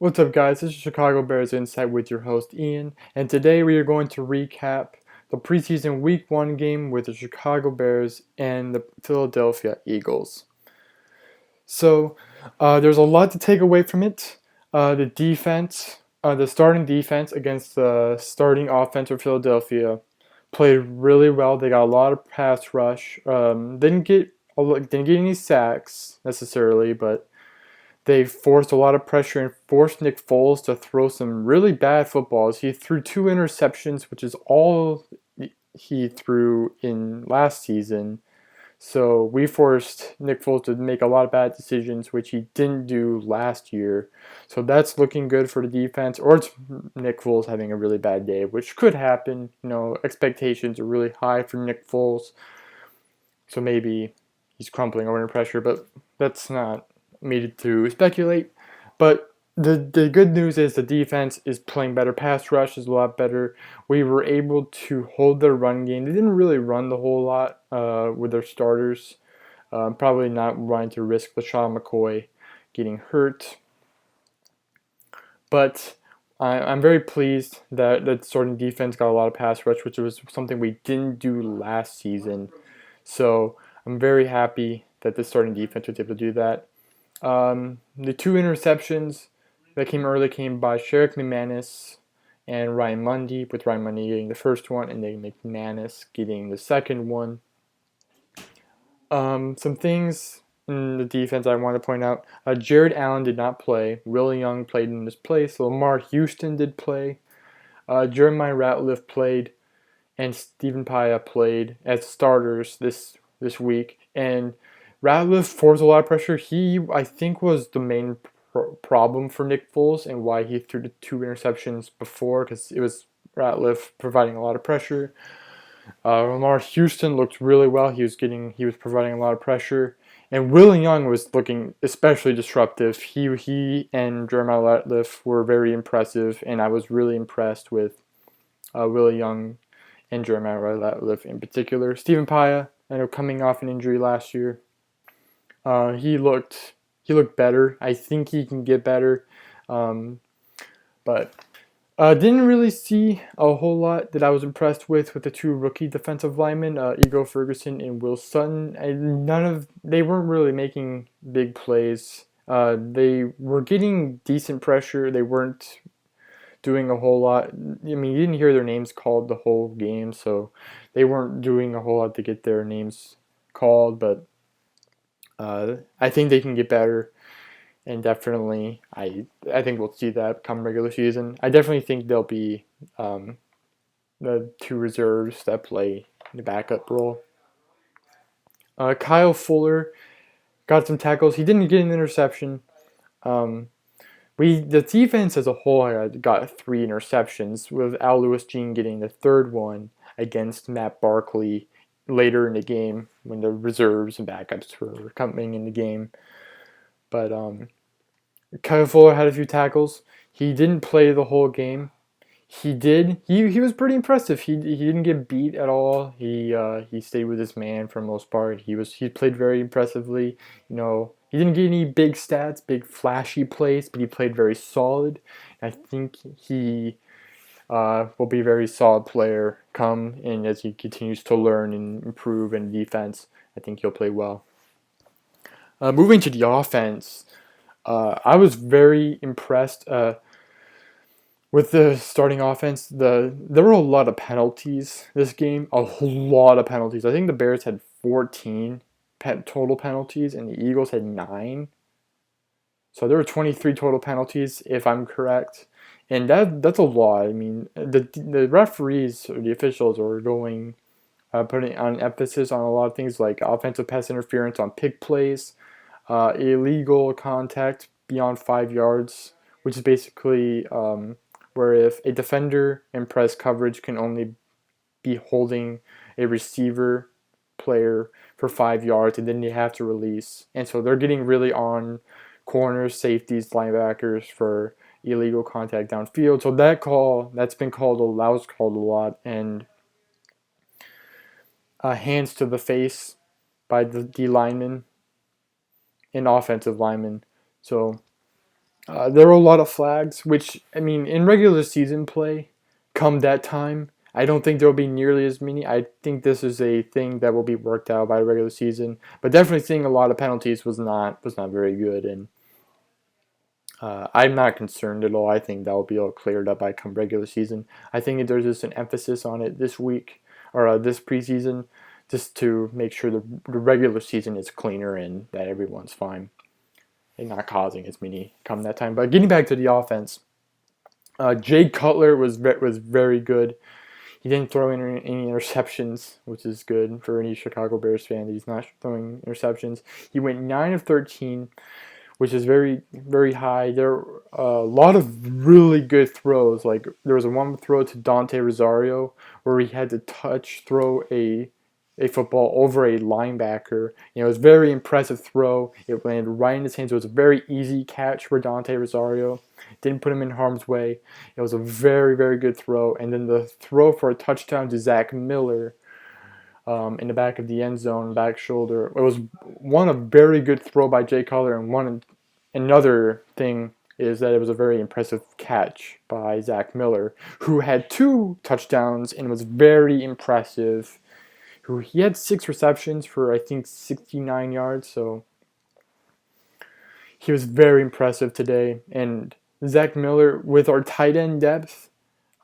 What's up, guys? This is Chicago Bears Insight with your host Ian, and today we are going to recap the preseason Week 1 game with the Chicago Bears and the Philadelphia Eagles. So, there's a lot to take away from it. The defense, the starting defense against the starting offense of Philadelphia played really well. They got a lot of pass rush. Didn't get any sacks necessarily, but they forced a lot of pressure and forced Nick Foles to throw some really bad footballs. He threw 2 interceptions, which is all he threw in last season. So we forced Nick Foles to make a lot of bad decisions, which he didn't do last year. So that's looking good for the defense. Or it's Nick Foles having a really bad day, which could happen. Expectations are really high for Nick Foles. So maybe he's crumpling under pressure, but that's not me to speculate. But the good news is the defense is playing better. Pass rush is a lot better. We were able to hold their run game. They didn't really run the whole lot with their starters. Probably not wanting to risk LaShawn McCoy getting hurt. But I'm very pleased that the starting defense got a lot of pass rush, which was something we didn't do last season. So I'm very happy that the starting defense was able to do that. The 2 interceptions that came early came by Sherrick McManus and Ryan Mundy, with Ryan Mundy getting the first one and then McManus getting the second one. Some things in the defense I want to point out. Jared Allen did not play. Willie Young played in his place. Lamar Houston did play. Jeremiah Ratliff played. And Stephen Paya played as starters this week. And Ratliff forced a lot of pressure. He, I think, was the main problem for Nick Foles and why he threw the 2 interceptions before, because it was Ratliff providing a lot of pressure. Lamar Houston looked really well. He was providing a lot of pressure. And Willie Young was looking especially disruptive. He and Jeremiah Ratliff were very impressive, and I was really impressed with Willie Young and Jeremiah Ratliff in particular. Stephen Paya, I know, coming off an injury last year, he looked better. I think he can get better, but didn't really see a whole lot that I was impressed with the 2 rookie defensive linemen, Ego Ferguson and Will Sutton. They weren't really making big plays. They were getting decent pressure. They weren't doing a whole lot. I mean, you didn't hear their names called the whole game, so they weren't doing a whole lot to get their names called, but I think they can get better, and definitely I think we'll see that come regular season. I definitely think they'll be the 2 reserves that play the backup role. Kyle Fuller got some tackles. He didn't get an interception. The defense as a whole got 3 interceptions, with Al Lewis Jean getting the third one against Matt Barkley later in the game when the reserves and backups were coming in the game. But Kyle Fuller had a few tackles. He didn't play the whole game. He did. He was pretty impressive. He didn't get beat at all. He stayed with his man for the most part. He played very impressively. He didn't get any big stats, big flashy plays, but he played very solid. I think he will be a very solid player and as he continues to learn and improve in defense. I think he'll play well. Moving to the offense, I was very impressed with the starting offense. There were a lot of penalties this game, a lot of penalties. I think the Bears had 14 total penalties, and the Eagles had 9. So there were 23 total penalties, if I'm correct, and that's a lot. I mean, the referees or the officials are putting on emphasis on a lot of things like offensive pass interference on pick plays, illegal contact beyond 5 yards, which is basically where if a defender in press coverage can only be holding a receiver player for 5 yards and then they have to release. And so they're getting really on corners, safeties, linebackers for illegal contact downfield. So that's been called a lot, and hands to the face by the D lineman and offensive lineman. So There were a lot of flags, which, I mean, in regular season play, come that time, I don't think there will be nearly as many. I think this is a thing that will be worked out by the regular season. But definitely seeing a lot of penalties was not very good, and I'm not concerned at all. I think that will be all cleared up by come regular season. I think there's just an emphasis on it this week or this preseason, just to make sure the regular season is cleaner and that everyone's fine and not causing as many come that time. But getting back to the offense, Jay Cutler was very good. He didn't throw in any interceptions, which is good for any Chicago Bears fan. He's not throwing interceptions. He went 9 of 13, which is very, very high. There were a lot of really good throws. Like there was a one throw to Dante Rosario where he had to throw a football over a linebacker. It was a very impressive throw. It landed right in his hands. It was a very easy catch for Dante Rosario. Didn't put him in harm's way. It was a very, very good throw. And then the throw for a touchdown to Zach Miller in the back of the end zone, back shoulder. It was a very good throw by Jay Cutler, and another thing is that it was a very impressive catch by Zach Miller, who had 2 touchdowns and was very impressive. He had 6 receptions for I think 69 yards, so he was very impressive today. And Zach Miller, with our tight end depth,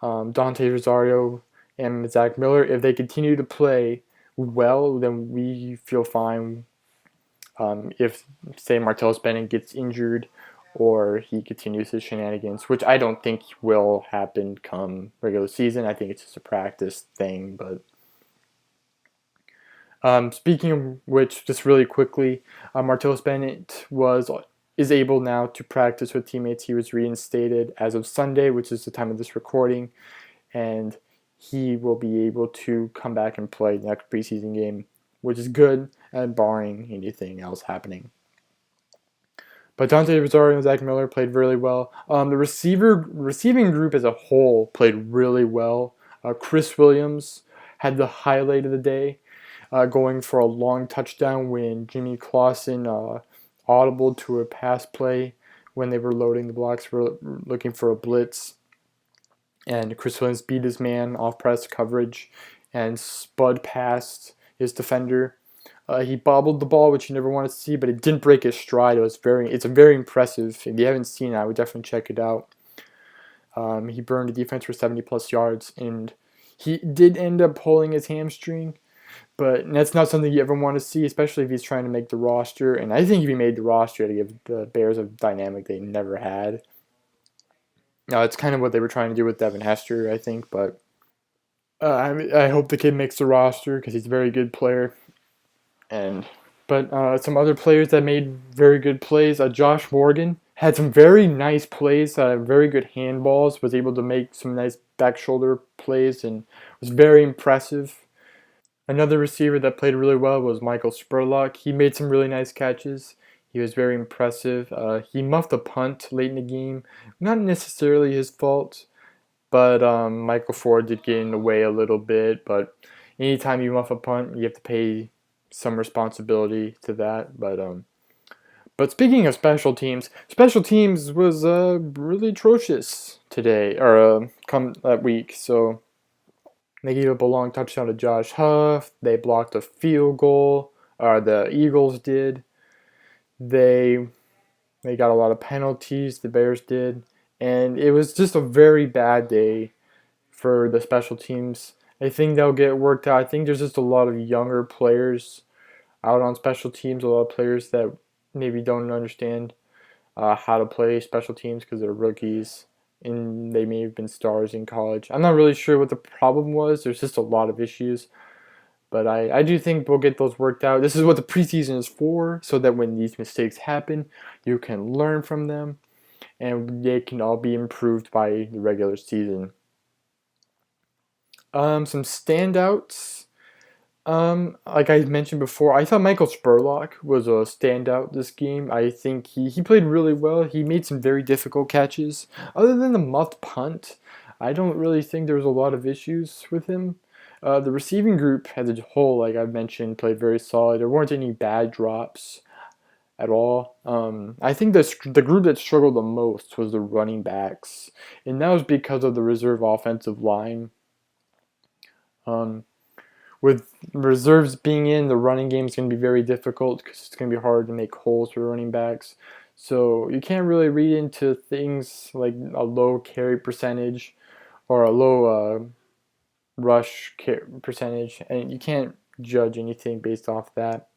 Dante Rosario and Zach Miller, if they continue to play well, then we feel fine. If, say, Martellus Bennett gets injured or he continues his shenanigans, which I don't think will happen come regular season. I think it's just a practice thing. But speaking of which, just really quickly, Martellus Bennett is able now to practice with teammates. He was reinstated as of Sunday, which is the time of this recording, and he will be able to come back and play the next preseason game, which is good, and barring anything else happening. But Dante Rosario and Zach Miller played really well. The receiving group as a whole played really well. Chris Williams had the highlight of the day, going for a long touchdown when Jimmy Clausen audibled to a pass play when they were loading the blocks for looking for a blitz. And Chris Williams beat his man off press coverage and spud past his defender. He bobbled the ball, which you never want to see, but it didn't break his stride. It's a very impressive. If you haven't seen it, I would definitely check it out. He burned the defense for 70+ yards, and he did end up pulling his hamstring, but that's not something you ever want to see, especially if he's trying to make the roster. And I think if he made the roster, to give the Bears a dynamic they never had. Now, it's kind of what they were trying to do with Devin Hester, I think, but I hope the kid makes the roster because he's a very good player. But some other players that made very good plays. Josh Morgan had some very nice plays, very good handballs, was able to make some nice back shoulder plays, and was very impressive. Another receiver that played really well was Michael Spurlock. He made some really nice catches. He was very impressive. He muffed a punt late in the game. Not necessarily his fault, but Michael Ford did get in the way a little bit. But anytime you muff a punt, you have to pay some responsibility to that. But speaking of special teams was really atrocious today, or come that week. So they gave up a long touchdown to Josh Huff. They blocked a field goal, or the Eagles did. They got a lot of penalties, the Bears did. And it was just a very bad day for the special teams. I think they'll get worked out. I think there's just a lot of younger players out on special teams, a lot of players that maybe don't understand how to play special teams because they're rookies and they may have been stars in college. I'm not really sure what the problem was. There's just a lot of issues. But I do think we'll get those worked out. This is what the preseason is for, so that when these mistakes happen, you can learn from them and they can all be improved by the regular season. Some standouts. Like I mentioned before, I thought Michael Spurlock was a standout this game. I think he played really well. He made some very difficult catches. Other than the muffed punt, I don't really think there was a lot of issues with him. The receiving group as a whole, like I've mentioned, played very solid. There weren't any bad drops. at all. I think the group that struggled the most was the running backs, and that was because of the reserve offensive line. Um, with reserves being in, the running game is going to be very difficult because it's going to be hard to make holes for running backs. So you can't really read into things like a low carry percentage or a low rush percentage, and you can't judge anything based off that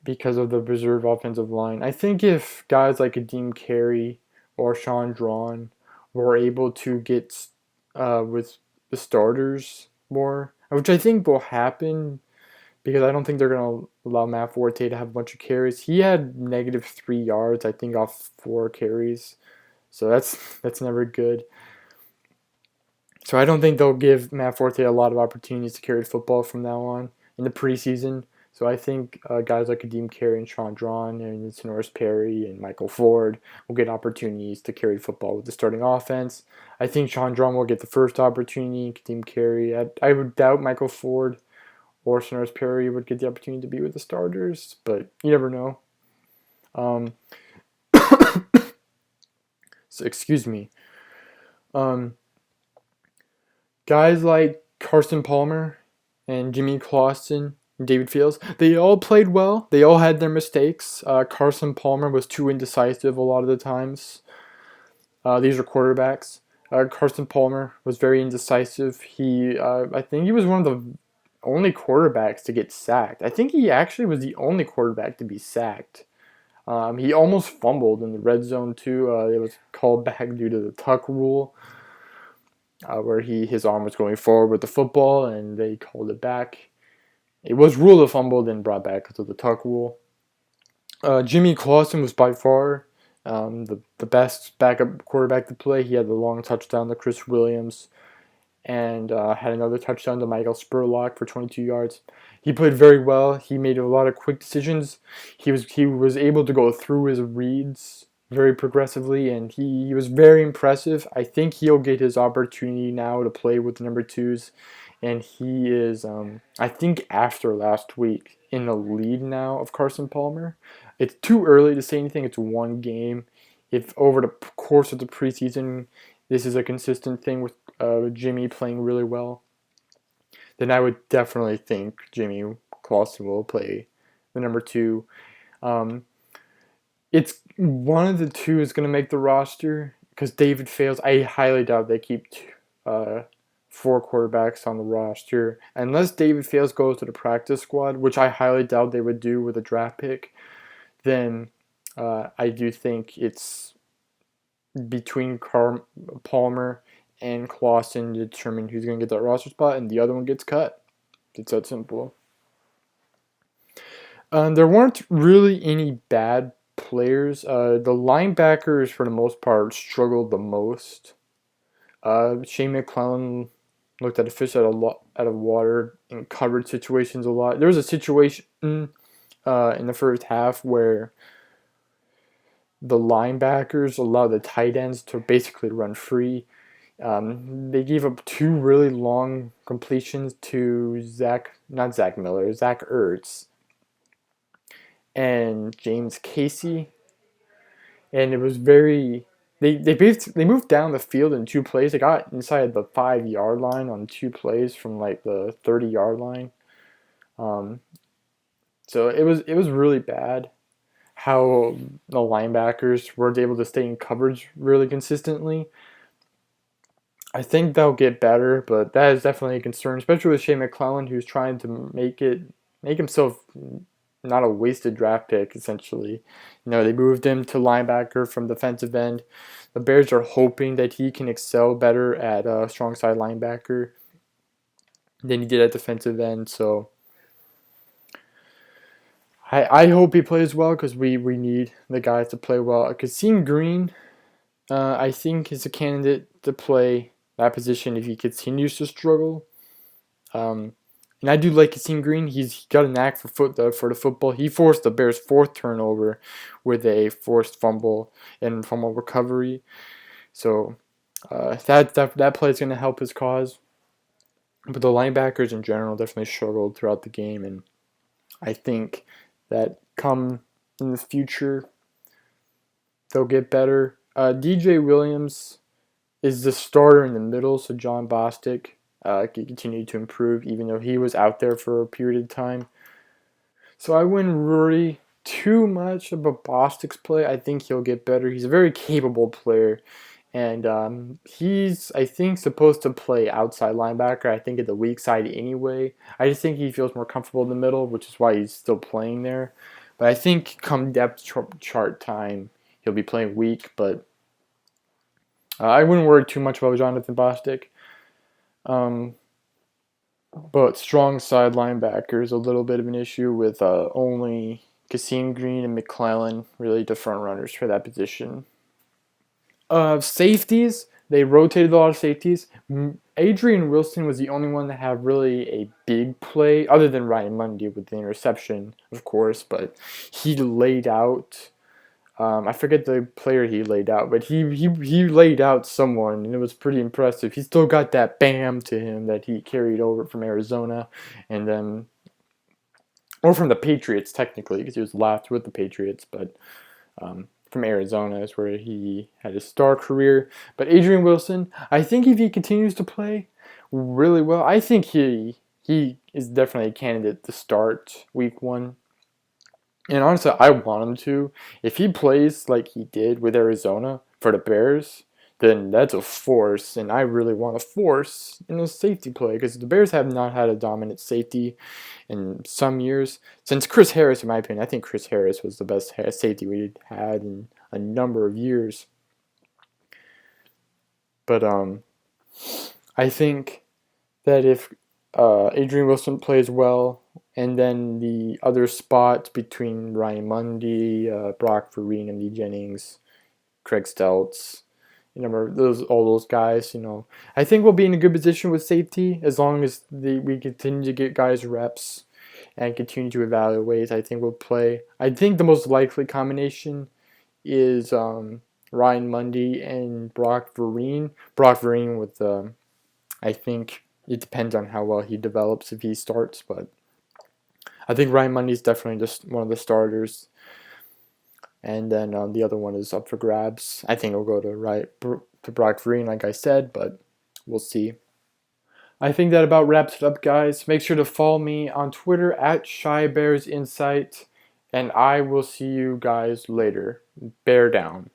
because of the reserve offensive line. I think if guys like Adeem Carey or Sean Drawn were able to get with the starters more, which I think will happen because I don't think they're going to allow Matt Forte to have a bunch of carries. He had -3 yards, I think, off 4 carries, so that's never good. So I don't think they'll give Matt Forte a lot of opportunities to carry the football from now on in the preseason. So I think guys like Adeem Carey and Sean Drawn and Sonoris Perry and Michael Ford will get opportunities to carry the football with the starting offense. I think Sean Drawn will get the first opportunity. Adeem Carey, I would doubt Michael Ford or Sonoris Perry would get the opportunity to be with the starters, but you never know. Um, so excuse me. Um, Guys like Carson Palmer and Jimmy Clausen, David Fields, they all played well. They all had their mistakes. Carson Palmer was too indecisive a lot of the times. These are quarterbacks. Carson Palmer was very indecisive. I think he was one of the only quarterbacks to get sacked. I think he actually was the only quarterback to be sacked. He almost fumbled in the red zone too. It was called back due to the tuck rule. Where his arm was going forward with the football, and they called it back. It was ruled a fumble, then brought back to the tuck rule. Jimmy Clausen was by far the best backup quarterback to play. He had the long touchdown to Chris Williams, and had another touchdown to Michael Spurlock for 22 yards. He played very well. He made a lot of quick decisions. He was able to go through his reads very progressively, and he was very impressive. I think he'll get his opportunity now to play with the number twos, and he is, I think after last week, in the lead now of Carson Palmer. It's too early to say anything. It's one game. If over the course of the preseason, this is a consistent thing with Jimmy playing really well, then I would definitely think Jimmy Clausen will play the number two. Um, it's one of the two is going to make the roster because David Fales. I highly doubt they keep 4 quarterbacks on the roster unless David Fales goes to the practice squad, which I highly doubt they would do with a draft pick. Then I do think it's between Palmer and Clausen to determine who's going to get that roster spot, and the other one gets cut. It's that simple. There weren't really any bad players. The linebackers, for the most part, struggled the most. Shane McClellan looked at a fish out of water in coverage situations a lot. There was a situation in the first half where the linebackers allowed the tight ends to basically run free. They gave up 2 really long completions to Zach Ertz and James Casey, and it was very. They moved down the field in 2 plays. They got inside the 5-yard line on 2 plays from like the 30-yard line. So it was really bad how the linebackers weren't able to stay in coverage really consistently. I think they'll get better, but that is definitely a concern, especially with Shane McClellan, who's trying to make himself not a wasted draft pick, essentially. They moved him to linebacker from defensive end. The Bears are hoping that he can excel better at a strong side linebacker than he did at defensive end. So I hope he plays well because we need the guys to play well. Kasim Green, I think, is a candidate to play that position if he continues to struggle. And I do like Kasim Green. He's got a knack for the football. He forced the Bears' 4th turnover with a forced fumble and fumble recovery. So that play is going to help his cause. But the linebackers in general definitely struggled throughout the game, and I think that come in the future, they'll get better. DJ Williams is the starter in the middle, so John Bostic can continue to improve, even though he was out there for a period of time. So I wouldn't worry too much about Bostic's play. I think he'll get better. He's a very capable player, and he's, I think, supposed to play outside linebacker. I think at the weak side anyway. I just think he feels more comfortable in the middle, which is why he's still playing there. But I think come depth chart time, he'll be playing weak. But I wouldn't worry too much about Jonathan Bostic. But strong side linebacker is a little bit of an issue with only Kasim Green and McClellan really the front runners for that position. Safeties, they rotated a lot of safeties. Adrian Wilson was the only one that had really a big play, other than Ryan Mundy with the interception, of course, but he laid out. I forget the player he laid out, but he laid out someone, and it was pretty impressive. He still got that bam to him that he carried over from Arizona, and then, or from the Patriots technically, because he was last with the Patriots, but from Arizona is where he had his star career. But Adrian Wilson, I think if he continues to play really well, I think he is definitely a candidate to start week 1. And honestly, I want him to. If he plays like he did with Arizona for the Bears, then that's a force, and I really want a force in a safety play because the Bears have not had a dominant safety in some years. Since Chris Harris, in my opinion, I think Chris Harris was the best safety we had in a number of years. But I think that if Adrian Wilson plays well, and then the other spots between Ryan Mundy, Brock Vereen, and Lee Jennings, Craig Stelz, all those guys, I think we'll be in a good position with safety as long as we continue to get guys reps and continue to evaluate. I think we'll play. I think the most likely combination is Ryan Mundy and Brock Vereen. Brock Vereen with, I think it depends on how well he develops if he starts, but I think Ryan Mundy is definitely just one of the starters. And then the other one is up for grabs. I think it'll go to Brock Vereen, like I said, but we'll see. I think that about wraps it up, guys. Make sure to follow me on Twitter at ShyBearsInsight, and I will see you guys later. Bear down.